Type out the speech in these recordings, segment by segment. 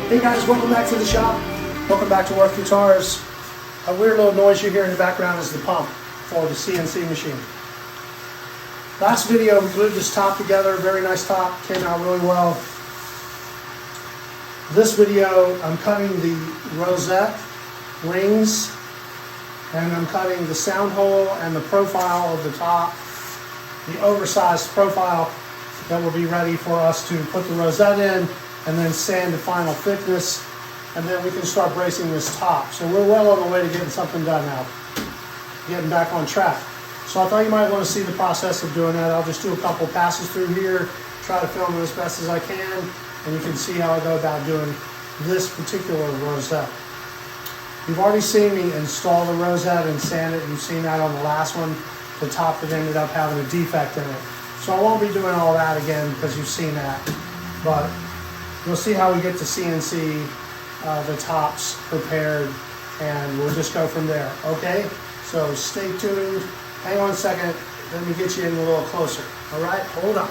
Hey guys, welcome back to the shop. Welcome back to Work Guitars. A weird little noise you hear in the background is the pump for the CNC machine. Last video we glued this top together, very nice top, came out really well. This video I'm cutting the rosette rings and I'm cutting the sound hole and the profile of the top, the oversized profile that will be ready for us to put the rosette in and then sand the final thickness, and then we can start bracing this top. So we're well on the way to getting something done now, getting back on track. So I thought you might want to see the process of doing that. I'll just do a couple passes through here, try to film it as best as I can, and you can see how I go about doing this particular rosette. You've already seen me install the rosette and sand it. You've seen that on the last one, the top that ended up having a defect in it. So I won't be doing all that again because you've seen that, but you'll see how we get to CNC the tops prepared, and we'll just go from there, okay? So stay tuned. Hang on a second. Let me get you in a little closer. All right, hold on.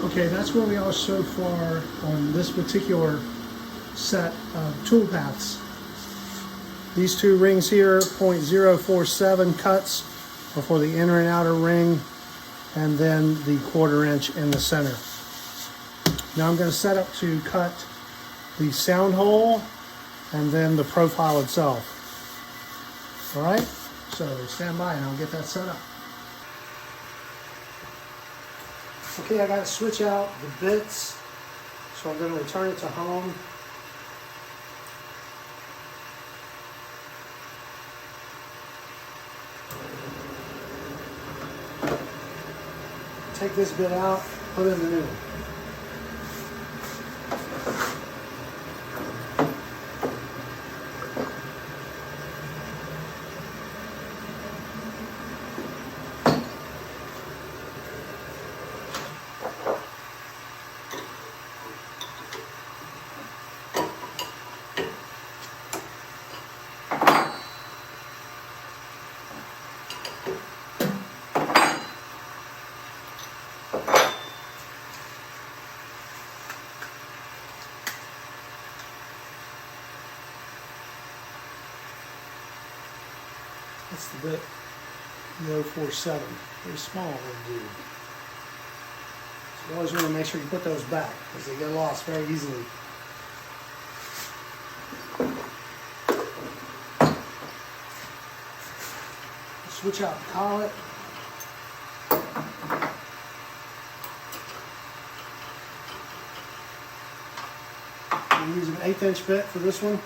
Okay, that's where we are so far on this particular set of tool paths. These two rings here, 0.047 cuts are for the inner and outer ring, and then the 1/4 inch in the center. Now I'm going to set up to cut the sound hole and then the profile itself. All right, so stand by and I'll get that set up. Okay, I got to switch out the bits, so I'm going to return it to home. Take this bit out, put in the new one. That's the bit, the 047, very small will do. So you always want to make sure you put those back because they get lost very easily. Switch out the collet. I'm using an 1/8 inch bit for this one.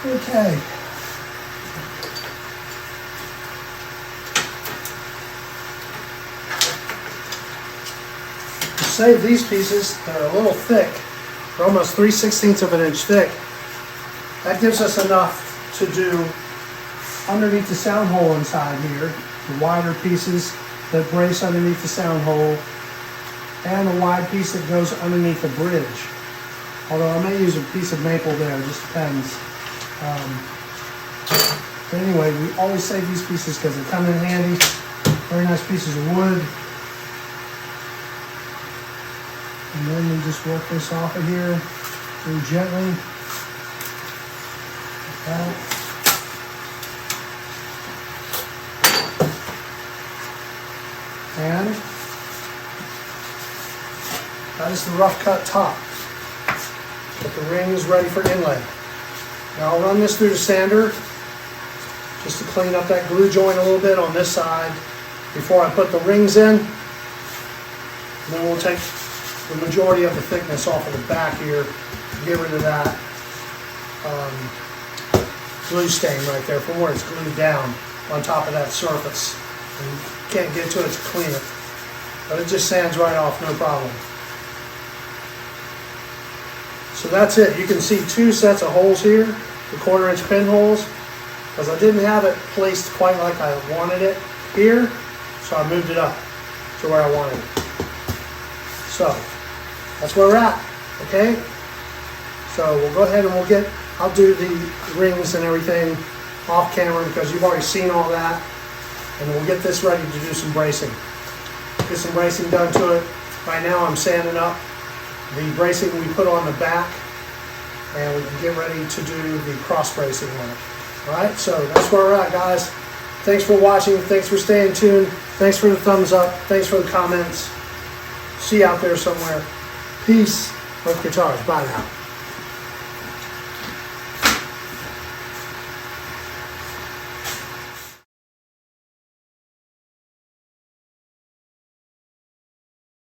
Okay. To save these pieces, they're a little thick. They're almost 3/16 of an inch thick. That gives us enough to do underneath the sound hole inside here, the wider pieces that brace underneath the sound hole, and the wide piece that goes underneath the bridge. Although I may use a piece of maple there, it just depends. But anyway, we always save these pieces because they come in handy. Very nice pieces of wood. And then we just work this off of here very gently. Like that. And that is the rough cut top. Get the rings ready for inlay. Now I'll run this through the sander just to clean up that glue joint a little bit on this side before I put the rings in. And then we'll take the majority of the thickness off of the back here to get rid of that glue stain right there from where it's glued down on top of that surface. And you can't get to it to clean it, but it just sands right off, no problem. So that's it. You can see two sets of holes here, the 1/4 inch pinholes, because I didn't have it placed quite like I wanted it here, so I moved it up to where I wanted it. So that's where we're at, okay? So we'll go ahead and I'll do the rings and everything off camera because you've already seen all that, and we'll get this ready to do some bracing. Get some bracing done to it. Right now I'm sanding up the bracing we put on the back, and we can get ready to do the cross bracing on it. Alright, so that's where we're at, guys. Thanks for watching, thanks for staying tuned, thanks for the thumbs up, thanks for the comments. See you out there somewhere. Peace with guitars. Bye now.